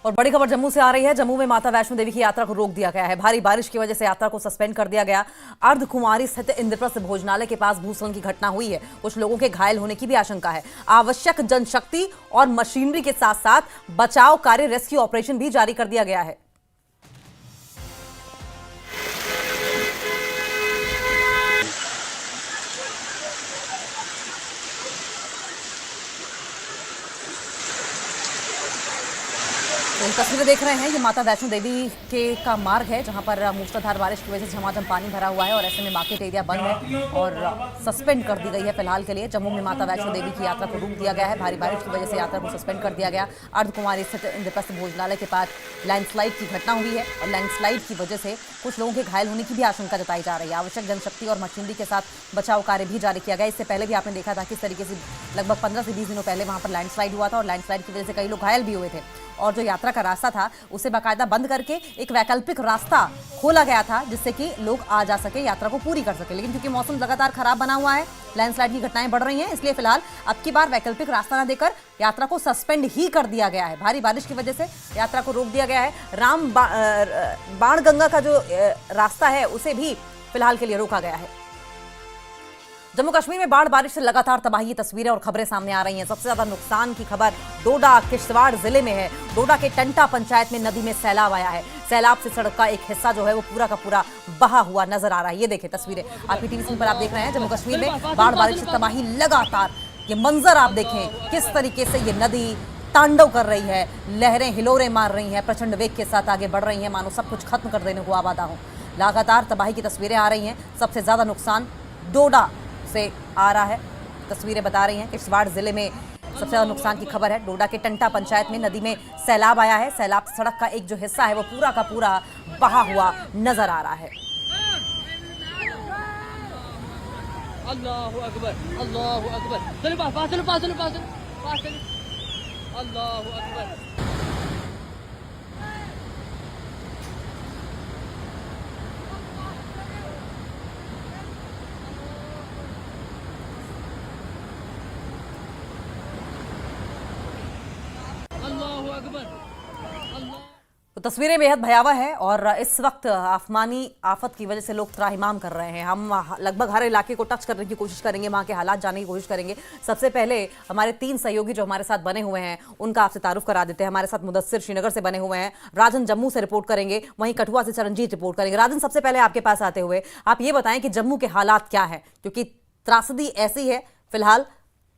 और बड़ी खबर जम्मू से आ रही है। जम्मू में माता वैष्णो देवी की यात्रा को रोक दिया गया है। भारी बारिश की वजह से यात्रा को सस्पेंड कर दिया गया। अर्धकुमारी स्थित इंद्रप्रस्थ भोजनालय के पास भूस्खलन की घटना हुई है। कुछ लोगों के घायल होने की भी आशंका है। आवश्यक जनशक्ति और मशीनरी के साथ साथ बचाव कार्य, रेस्क्यू ऑपरेशन भी जारी कर दिया गया है। तो तस्वीरें देख रहे हैं, ये माता वैष्णो देवी का मार्ग है जहां पर मूसलाधार बारिश की वजह से झमाझम पानी भरा हुआ है और ऐसे में मार्केट एरिया बंद है और सस्पेंड कर दी गई है फिलहाल के लिए। जम्मू में माता वैष्णो देवी की यात्रा को रोक दिया गया है। भारी बारिश की वजह से यात्रा को सस्पेंड कर दिया गया। अर्धकुमारी स्थित इंद्रप्रस्थ भोजनालय के पास लैंडस्लाइड की घटना हुई है और लैंडस्लाइड की वजह से कुछ लोगों के घायल होने की भी आशंका जताई जा रही है। आवश्यक जनशक्ति और मशीनरी के साथ बचाव कार्य भी जारी किया गया। इससे पहले भी आपने देखा था किस तरीके से लगभग 15 से 20 दिनों पहले वहां पर लैंडस्लाइड हुआ था और लैंडस्लाइड की वजह से कई लोग घायल भी हुए थे और जो यात्रा का रास्ता था उसे बाकायदा बंद करके एक वैकल्पिक रास्ता खोला गया था जिससे कि लोग आ जा सके, यात्रा को पूरी कर सके। लेकिन क्योंकि मौसम लगातार खराब बना हुआ है, लैंडस्लाइड की घटनाएं बढ़ रही हैं, इसलिए फिलहाल अब की बार वैकल्पिक रास्ता न देकर यात्रा को सस्पेंड ही कर दिया गया है। भारी बारिश की वजह से यात्रा को रोक दिया गया है। बाणगंगा का जो रास्ता है उसे भी फिलहाल के लिए रोका गया है। जम्मू कश्मीर में बाढ़ बारिश से लगातार तबाही की तस्वीरें और खबरें सामने आ रही हैं। सबसे ज्यादा नुकसान की खबर डोडा किश्तवाड़ जिले में है। डोडा के टंटा पंचायत में नदी में सैलाब आया है। सैलाब से सड़क का एक हिस्सा जो है वो पूरा का पूरा बहा हुआ नजर आ रहा है। ये देखिए तस्वीरें आपकी टीवी स्क्रीन पर आप देख रहे हैं। जम्मू कश्मीर में बाढ़ बारिश से तबाही लगातार, ये मंजर आप देखें किस तरीके से ये नदी तांडव कर रही है, लहरें हिलोरें मार रही हैं, प्रचंड वेग के साथ आगे बढ़ रही हैं, मानो सब कुछ खत्म कर देने को आबादा हो। लगातार तबाही की तस्वीरें आ रही हैं। सबसे ज्यादा नुकसान डोडा से आ रहा है, तस्वीरें बता रही हैं। किश्तवाड़ जिले में सबसे ज्यादा नुकसान की खबर है। डोडा के टंटा पंचायत में नदी में सैलाब आया है। सैलाब से सड़क का एक जो हिस्सा है वो पूरा का पूरा बहा हुआ नजर आ रहा है। अल्लाहु अकबर, अल्लाहु अकबर। चलो पास चलो, पास चलो, पास चलो, पास चलो। अल्लाहु अकबर। तो तस्वीरें बेहद भयावह है और इस वक्त आसमानी आफत की वजह से लोग त्राहिमाम कर रहे हैं। हम लगभग हर इलाके को टच करने की कोशिश करेंगे, वहां के हालात जानने की कोशिश करेंगे। सबसे पहले हमारे 3 सहयोगी जो हमारे साथ बने हुए हैं उनका आपसे तारुफ करा देते हैं। हमारे साथ मुदस्सिर श्रीनगर से बने हुए हैं, राजन जम्मू से रिपोर्ट करेंगे, वहीं कठुआ से चरणजीत रिपोर्ट करेंगे। राजन, सबसे पहले आपके पास आते हुए आप ये बताएं कि जम्मू के हालात क्या है, क्योंकि त्रासदी ऐसी है फिलहाल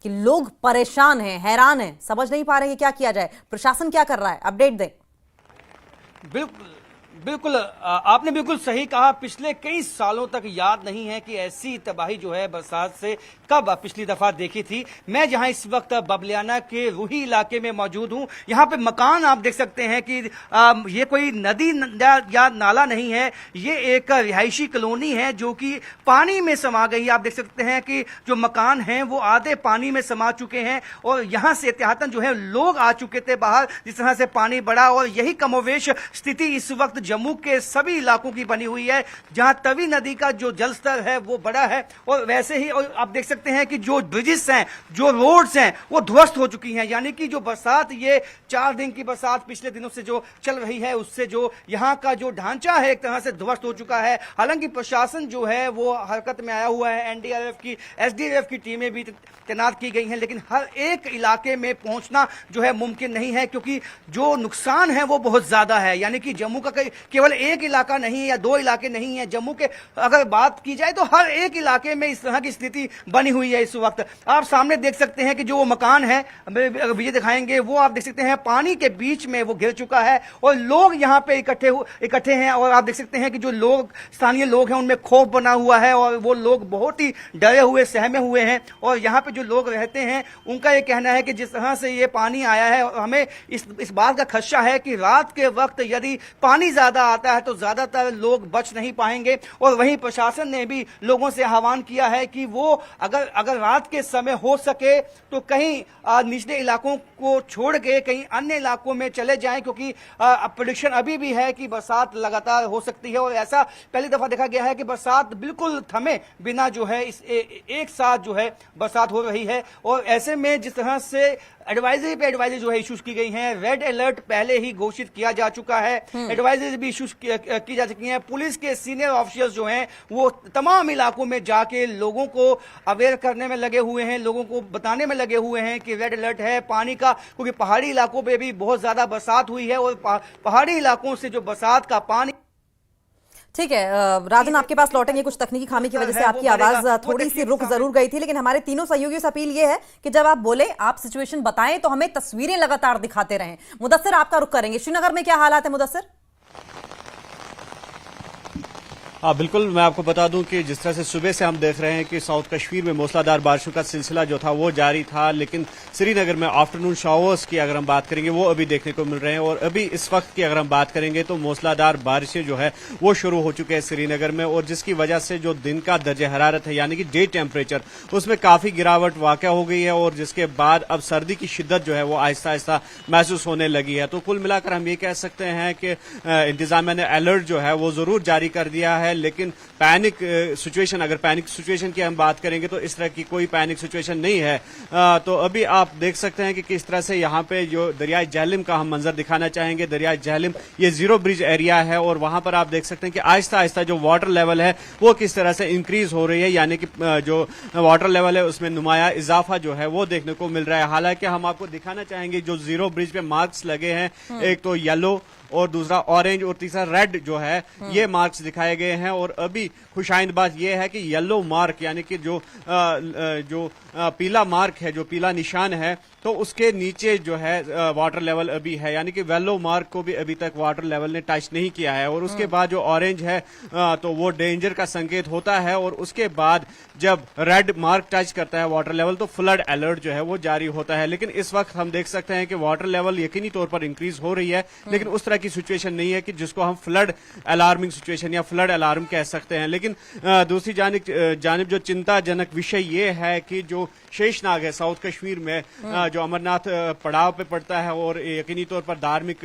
कि लोग परेशान हैं, हैरान हैं, समझ नहीं पा रहे कि क्या किया जाए। प्रशासन क्या कर रहा है, अपडेट दें। बिल्कुल आपने बिल्कुल सही कहा। पिछले कई सालों तक याद नहीं है कि ऐसी तबाही जो है बरसात से कब पिछली दफा देखी थी। मैं जहां इस वक्त बबलियाना के रूही इलाके में मौजूद हूं, यहां पे मकान आप देख सकते हैं कि ये कोई नदी या नाला नहीं है, ये एक रिहायशी कॉलोनी है जो कि पानी में समा गई। आप देख सकते हैं कि जो मकान हैं वो आधे पानी में समा चुके हैं और यहां से एहतियातन जो है लोग आ चुके थे बाहर, जिस तरह से पानी बढ़ा। और यही कमोवेश स्थिति इस वक्त जम्मू के सभी इलाकों की बनी हुई है, जहां तवी नदी का जो जलस्तर है वो बड़ा है। और वैसे ही और आप देख सकते हैं कि जो ब्रिजेस हैं, जो रोड्स हैं वो ध्वस्त हो चुकी हैं। यानी कि जो बरसात, ये 4 दिन की बरसात पिछले दिनों से जो चल रही है उससे जो यहां का जो ढांचा है एक तरह से ध्वस्त हो चुका है। हालांकि प्रशासन जो है वो हरकत में आया हुआ है, एनडीआरएफ की, एसडीआरएफ की टीमें भी तैनात की गई हैं, लेकिन हर एक इलाके में पहुंचना जो है मुमकिन नहीं है, क्योंकि जो नुकसान है वो बहुत ज्यादा है। यानी कि जम्मू का केवल एक इलाका नहीं या 2 इलाके नहीं है, जम्मू के अगर बात की जाए तो हर एक इलाके में इस तरह की स्थिति बनी हुई है। इस वक्त आप सामने देख सकते हैं कि जो वो मकान है, विजय दिखाएंगे, वो आप देख सकते हैं पानी के बीच में वो घिर चुका है और लोग यहाँ पे इकट्ठे हैं। और आप देख सकते हैं कि जो लोग, स्थानीय लोग हैं, उनमें खौफ बना हुआ है और वो लोग बहुत ही डरे हुए, सहमे हुए हैं। और यहाँ पे जो लोग रहते हैं उनका ये कहना है कि जिस तरह से ये पानी आया है, हमें इस बात का खदशा है कि रात के वक्त यदि पानी ज्यादा ज्यादा आता है तो ज्यादातर लोग बच नहीं पाएंगे। और वहीं प्रशासन ने भी लोगों से आह्वान किया है कि वो अगर रात के समय हो सके तो कहीं निचले इलाकों को छोड़ के कहीं अन्य इलाकों में चले जाएं, क्योंकि प्रेडिक्शन अभी भी है कि बरसात लगातार हो सकती है। और ऐसा पहली दफा देखा गया है कि बरसात बिल्कुल थमे बिना जो है इस एक साथ जो है बरसात हो रही है। और ऐसे में जिस तरह से एडवाइजरी पे एडवाइजरी जो है इश्यूज की गई हैं, रेड अलर्ट पहले ही घोषित किया जा चुका है, एडवाइजरी भी इश्यूज की जा चुकी हैं। पुलिस के सीनियर ऑफिसर्स जो हैं वो तमाम इलाकों में जाके लोगों को अवेयर करने में लगे हुए हैं, लोगों को बताने में लगे हुए हैं कि रेड अलर्ट है पानी का, क्योंकि पहाड़ी इलाकों पे भी बहुत ज्यादा बरसात हुई है और पहाड़ी इलाकों से जो बरसात का पानी। ठीक है राजन, आपके पास लौटेंगे। कुछ तकनीकी खामी की वजह से आपकी आवाज थोड़ी सी रुक जरूर गई थी, लेकिन हमारे तीनों सहयोगियों से अपील ये है कि जब आप बोले आप सिचुएशन बताएं तो हमें तस्वीरें लगातार दिखाते रहें। मुदस्सिर, आपका रुख करेंगे। श्रीनगर में क्या हालात है मुदस्सिर? हाँ बिल्कुल, मैं आपको बता दूं कि जिस तरह से सुबह से हम देख रहे हैं कि साउथ कश्मीर में मूसलाधार बारिशों का सिलसिला जो था वो जारी था, लेकिन श्रीनगर में आफ्टरनून शावर्स की अगर हम बात करेंगे वो अभी देखने को मिल रहे हैं। और अभी इस वक्त की अगर हम बात करेंगे तो मूसलाधार बारिशें जो है वो शुरू हो चुके हैं श्रीनगर में, और जिसकी वजह से जो दिन का दर्जे हरारत है यानी कि डे टेम्परेचर उसमें काफी गिरावट वाक़ हो गई है। और जिसके बाद अब सर्दी की शिद्दत जो है वो आहिस्ता आहिस्ता महसूस होने लगी है। तो कुल मिलाकर हम ये कह सकते हैं कि इंतजामिया ने अलर्ट जो है वो जरूर जारी कर दिया है, लेकिन पैनिक सिचुएशन, अगर पैनिक सिचुएशन की हम बात करेंगे तो इस तरह की कोई पैनिक सिचुएशन नहीं है। तो अभी आप देख सकते हैं कि किस तरह से यहाँ पे जो दरियाई झेलम का हम मंजर दिखाना चाहेंगे। दरियाई झेलम ये जीरो ब्रिज एरिया है और वहां पर आप देख सकते हैं कि आहिस्ता आहिस्ता जो वाटर लेवल है वो किस तरह से इंक्रीज हो रही है, यानी कि जो वाटर लेवल है उसमें नुमाया इजाफा जो है वो देखने को मिल रहा है। हालांकि हम आपको दिखाना चाहेंगे जो जीरो ब्रिज पे मार्क्स लगे हैं, एक तो येलो और दूसरा ऑरेंज और तीसरा रेड जो है ये मार्क्स दिखाए गए हैं। और अभी खुशाइंद बात ये है कि येलो मार्क यानी कि जो पीला मार्क है, जो पीला निशान है, तो उसके नीचे जो है वाटर लेवल अभी है, यानी कि येलो मार्क को भी अभी तक वाटर लेवल ने टच नहीं किया है। और उसके बाद जो ऑरेंज है तो वो डेंजर का संकेत होता है, और उसके बाद जब रेड मार्क टच करता है वाटर लेवल तो फ्लड अलर्ट जो है वो जारी होता है। लेकिन इस वक्त हम देख सकते हैं कि वाटर लेवल यकीनी तौर पर इंक्रीज हो रही है, लेकिन उस तरह की सिचुएशन नहीं है कि जिसको हम फ्लड अलार्मिंग सिचुएशन या फ्लड अलार्म कह सकते हैं। लेकिन दूसरी जानिब जो चिंताजनक विषय ये है कि जो शेषनाग है साउथ कश्मीर में, जो अमरनाथ पड़ाव पे पड़ता है और यकीनी तौर पर धार्मिक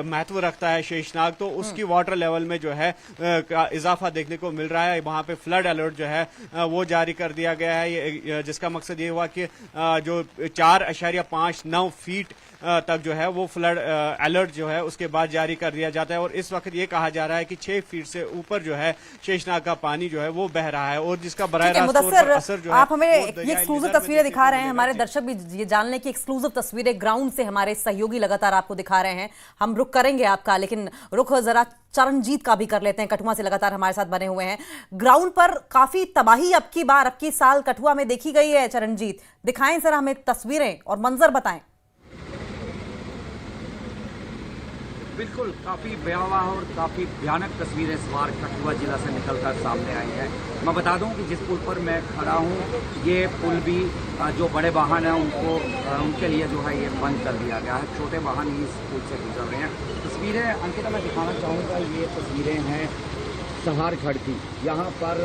महत्व रखता है शेषनाग, तो उसकी वाटर लेवल में जो है इजाफा देखने को मिल रहा है। वहां पे फ्लड अलर्ट जो है वो जारी कर दिया गया है, जिसका मकसद ये हुआ कि जो 4.59 फीट तक जो है वो फ्लड अलर्ट जो है उसके बाद जारी कर दिया जाता है। और इस वक्त ये कहा जा रहा है कि 6 फीट से ऊपर जो है शेषनाग का पानी जो है वो बह रहा है, और जिसका बराह रास्त तौर पर असर जो है आप हमें ये एक्सक्लूसिव तस्वीरें दिखा रहे हैं। हमारे दर्शक भी ये जानने की एक्सक्लूसिव तस्वीरें ग्राउंड से हमारे सहयोगी लगातार आपको दिखा रहे हैं। हम रुख करेंगे आपका, लेकिन रुख जरा चरणजीत का भी कर लेते हैं। कठुआ से लगातार हमारे साथ बने हुए हैं। ग्राउंड पर काफी तबाही अब की साल कठुआ में देखी गई है। चरणजीत, दिखाएं जरा हमें तस्वीरें और मंजर बताएं। बिल्कुल, काफ़ी भयावह और काफ़ी भयानक तस्वीरें इस बार कठुआ जिला से निकलकर सामने आई हैं। मैं बता दूं कि जिस पुल पर मैं खड़ा हूं ये पुल भी जो बड़े वाहन हैं उनके लिए जो है ये बंद कर दिया गया है। छोटे वाहन ही इस पुल से गुजर रहे हैं। तस्वीरें अंकिता मैं दिखाना चाहूँगा, ये तस्वीरें हैं सहारगढ़ की। यहाँ पर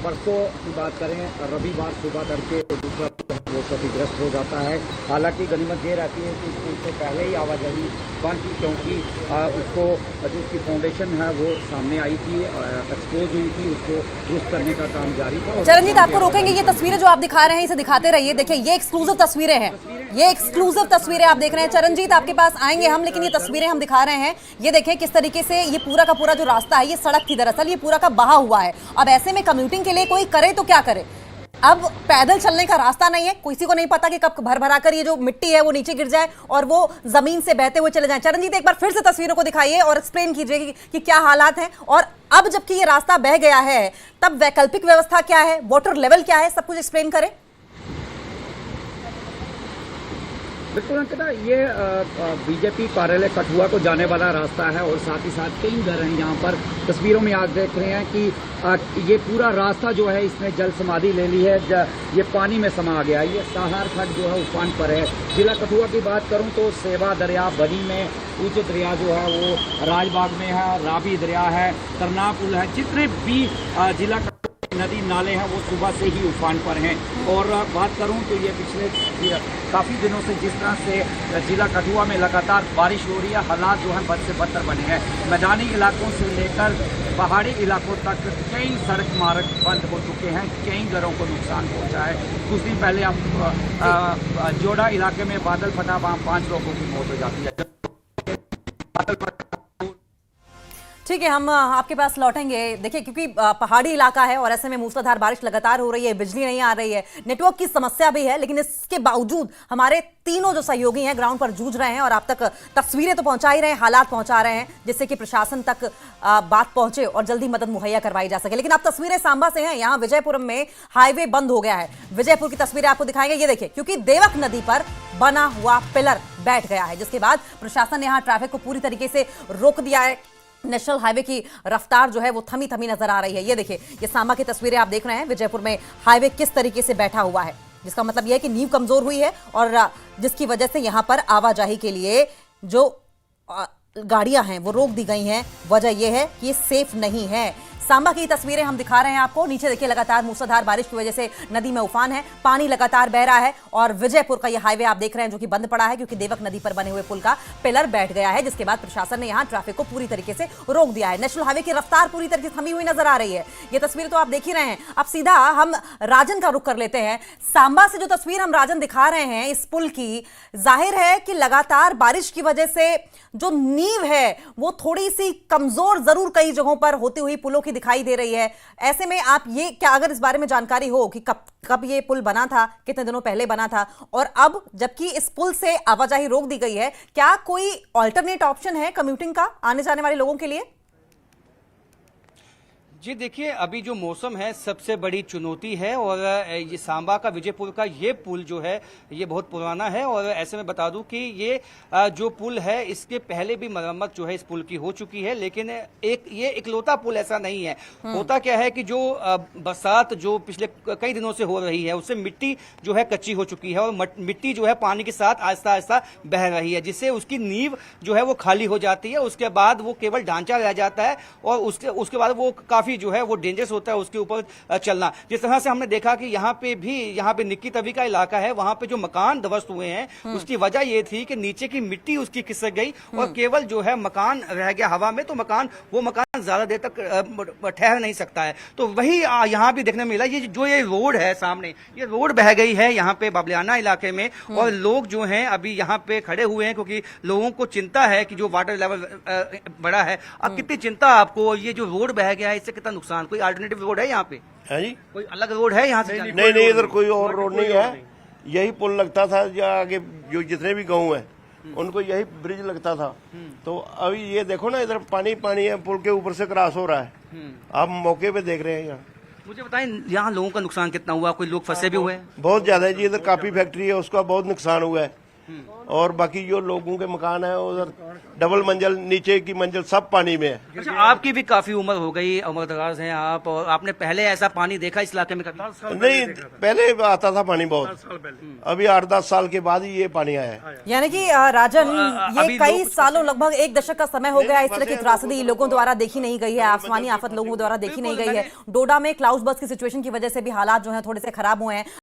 परसों की बात करें रविवार सुबह तड़के दूसरा वो क्षतिग्रस्त हो जाता है। हालांकि गनीमत ये रहती है कि इस पुल से पहले ही आवाजाही बंद थी, क्योंकि उसको जो उसकी फाउंडेशन है वो सामने आई थी, एक्सपोज हुई थी, उसको दुरुस्त करने का काम जारी था। चरणजीत, आपको रोकेंगे। ये तस्वीरें जो आप दिखा रहे हैं इसे दिखाते रहिए। देखिए ये एक्सक्लूसिव तस्वीरें हैं, ये एक्सक्लूसिव तस्वीरें आप देख रहे हैं। चरणजीत, आपके पास आएंगे हम, लेकिन ये तस्वीरें हम दिखा रहे हैं। ये देखें किस तरीके से ये पूरा का पूरा जो रास्ता है ये सड़क थी, दरअसल ये पूरा का बहा हुआ है। अब ऐसे में कम्यूटिंग के लिए कोई करे तो क्या करे? अब पैदल चलने का रास्ता नहीं है, किसी को नहीं पता कि कब भर भरा कर ये जो मिट्टी है वो नीचे गिर जाए और वो जमीन से बहते हुए चले जाए। चरणजीत, एक बार फिर से तस्वीरों को दिखाइए और एक्सप्लेन कीजिए कि क्या हालात हैं, और अब जबकि ये रास्ता बह गया है तब वैकल्पिक व्यवस्था क्या है, वाटर लेवल क्या है, सब कुछ एक्सप्लेन करें। बिल्कुल अंकिता, ये बीजेपी कार्यालय कठुआ को जाने वाला रास्ता है और साथ ही साथ कई घर हैं यहाँ पर। तस्वीरों में आप देख रहे हैं कि ये पूरा रास्ता जो है इसने जल समाधि ले ली है, ये पानी में समा गया। ये सहार खड्ड जो है उफान पर है। जिला कठुआ की बात करूँ तो सेवा दरिया, बनी में ऊंचे दरिया जो है वो राजबाग में है, रावी दरिया है, तरना पुल है, जितने भी जिला नदी नाले हैं वो सुबह से ही उफान पर हैं। और बात करूं तो ये पिछले काफ़ी दिनों से जिस तरह से जिला कठुआ में लगातार बारिश हो रही है, हालात जो हैं बद से बदतर बने हैं। मैदानी इलाकों से लेकर पहाड़ी इलाकों तक कई सड़क मार्ग बंद हो चुके हैं, कई घरों को नुकसान पहुंचा है। कुछ दिन पहले आप जोड़ा इलाके में बादल फटा, वहाँ 5 लोगों की मौत हो जाती है। ठीक है, हम आपके पास लौटेंगे। देखिए, क्योंकि पहाड़ी इलाका है और ऐसे में मूसलाधार बारिश लगातार हो रही है, बिजली नहीं आ रही है, नेटवर्क की समस्या भी है, लेकिन इसके बावजूद हमारे तीनों जो सहयोगी हैं ग्राउंड पर जूझ रहे हैं और आप तक तस्वीरें तो पहुंचा ही रहे हैं, हालात पहुंचा रहे हैं, जिससे कि प्रशासन तक बात पहुंचे और जल्दी मदद मुहैया करवाई जा सके। लेकिन आप तस्वीरें सांबा से हैं, यहाँ विजयपुरम में हाईवे बंद हो गया है। विजयपुर की तस्वीरें आपको दिखाएंगे। ये देखिए, क्योंकि देवक नदी पर बना हुआ पिलर बैठ गया है, जिसके बाद प्रशासन ने यहाँ ट्रैफिक को पूरी तरीके से रोक दिया है। नेशनल हाईवे की रफ्तार जो है वो थमी थमी नजर आ रही है। ये देखिए, ये सांबा की तस्वीरें आप देख रहे हैं। विजयपुर में हाईवे किस तरीके से बैठा हुआ है, जिसका मतलब यह है कि नींव कमजोर हुई है और जिसकी वजह से यहां पर आवाजाही के लिए जो गाड़ियां हैं वो रोक दी गई हैं। वजह यह है कि ये सेफ नहीं है। सांबा की तस्वीरें हम दिखा रहे हैं आपको। नीचे देखिए, लगातार मूसलाधार बारिश की वजह से नदी में उफान है, पानी लगातार बह रहा है और विजयपुर का यह हाईवे आप देख रहे हैं जो कि बंद पड़ा है, क्योंकि देवक नदी पर बने हुए पुल का पिलर बैठ गया है, जिसके बाद प्रशासन ने यहां ट्रैफिक को पूरी तरीके से रोक दिया है। नेशनल हाईवे की रफ्तार पूरी तरीके से थमी हुई नजर आ रही है। ये तस्वीर तो आप देख ही रहे हैं। अब सीधा हम राजन का रुख कर लेते हैं। सांबा से जो तस्वीर हम राजन दिखा रहे हैं इस पुल की, जाहिर है कि लगातार बारिश की वजह से जो नींव है वो थोड़ी सी कमजोर जरूर कई जगहों पर होती हुई पुलों की दिखाई दे रही है। ऐसे में आप ये क्या, अगर इस बारे में जानकारी हो कि कब ये पुल बना था, कितने दिनों पहले बना था, और अब जबकि इस पुल से आवाजाही रोक दी गई है, क्या कोई ऑल्टरनेट ऑप्शन है कम्यूटिंग का आने जाने वाले लोगों के लिए? जी देखिए, अभी जो मौसम है सबसे बड़ी चुनौती है और ये सांबा का विजयपुर का ये पुल जो है ये बहुत पुराना है और ऐसे में बता दूं कि ये जो पुल है इसके पहले भी मरम्मत जो है इस पुल की हो चुकी है, लेकिन ये इकलौता पुल ऐसा नहीं है। होता क्या है कि जो बरसात जो पिछले कई दिनों से हो रही है उससे मिट्टी जो है कच्ची हो चुकी है और मिट्टी जो है पानी के साथ आहिस्ता आहिस्ता बह रही है, जिससे उसकी नींव जो है वो खाली हो जाती है। उसके बाद वो केवल ढांचा रह जाता है और उसके बाद वो काफी जो है वो डेंजरस होता है उसके ऊपर चलना। जिस तरह से हमने देखा कि यहाँ पे निक्की तवी का इलाका है, वहां पे जो मकान ध्वस्त हुए हैं उसकी वजह ये थी कि नीचे की मिट्टी उसकी खिसक गई और केवल जो है मकान रह गया हवा में, तो वो मकान ज्यादा देर तक ठहर नहीं सकता है। तो वही यहाँ भी देखने में मिला। ये रोड है सामने, ये रोड बह गई है यहाँ पे बबलियाना इलाके में और लोग जो हैं अभी यहाँ पे खड़े हुए हैं क्योंकि लोगों को चिंता है कि जो वाटर लेवल बढ़ा है। अब कितनी चिंता आपको, ये जो रोड बह गया है इससे कितना नुकसान? कोई अल्टरनेटिव रोड है यहाँ पे? है जी, कोई अलग रोड है यहाँ से? नहीं, इधर कोई और रोड नहीं है। यही पुल लगता था या आगे जो जितने भी गांव हैं उनको यही ब्रिज लगता था। तो अभी ये देखो ना, इधर पानी पानी है, पुल के ऊपर से क्रॉस हो रहा है। आप मौके पे देख रहे हैं यहाँ। मुझे बताएं, यहाँ लोगों का नुकसान कितना हुआ? कोई लोग फंसे भी हुए हैं? बहुत ज्यादा है जी, इधर काफी फैक्ट्री है उसका बहुत नुकसान हुआ है। और बाकी जो लोगों के मकान है उधर डबल मंजिल, नीचे की मंजिल सब पानी में है। अच्छा, आपकी भी काफी उम्र हो गई, उम्रदराज हैं आप, और आपने पहले ऐसा पानी देखा इस इलाके में कभी? नहीं, पहले आता था पानी बहुत, अभी 8-10 साल के बाद ही ये पानी आया है। यानी कि राजन, ये कई सालों, लगभग 1 दशक का समय हो गया इस तरह की त्रासदी लोगों द्वारा देखी नहीं गई है, आसमानी आफत लोगों द्वारा देखी नहीं गई है। डोडा में क्लाउड बर्स्ट की सिचुएशन की वजह से भी हालात जो है थोड़े से खराब हुए हैं।